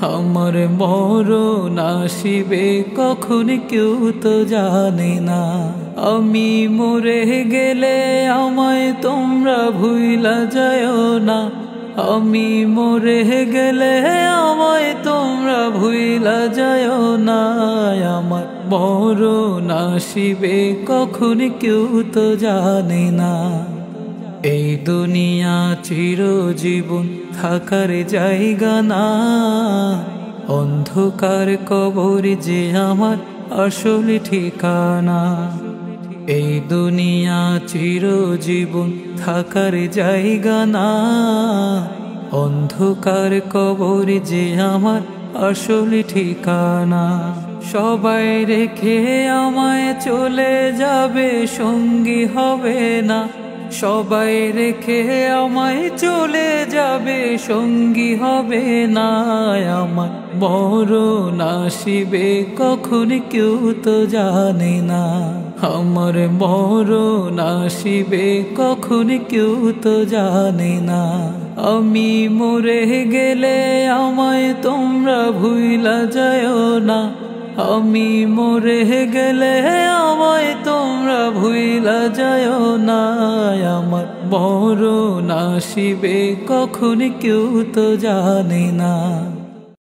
আমার মরণ আসিবে কখন কেউ তো জানে না। আমি মরে গেলে আমায় তোমরা ভুইলা যাও না। আমি মরে গেলে আমায় তোমরা ভুইলা যাও না। আমার মরণ আসিবে কখন কেউ তো জানে না। এই দুনিয়া চিরজীবন থাকার জায়গা না। অন্ধকার কবর যে আমার আসল ঠিকানা। এই দুনিয়া চিরজীবন থাকার জায়গা না। অন্ধকার কবর যে আমার আসল ঠিকানা। সবাই রেখে আমায় চলে যাবে, সঙ্গী হবে না। সবাই রেখে আমায় চলে যাবে, সঙ্গী হবে না। আমার মরণ আসিবে কখন কেউ তো জানে না। আমার মরণ আসিবে কখন কেউ তো জানে না। আমি মরে গেলে আমায় তোমরা ভুইলা যাও না। আমি মরে গেলে আমায় তোমরা ভুইলা যাও না। আমার মরণ আসিবে কখন কেউ তো জানে না।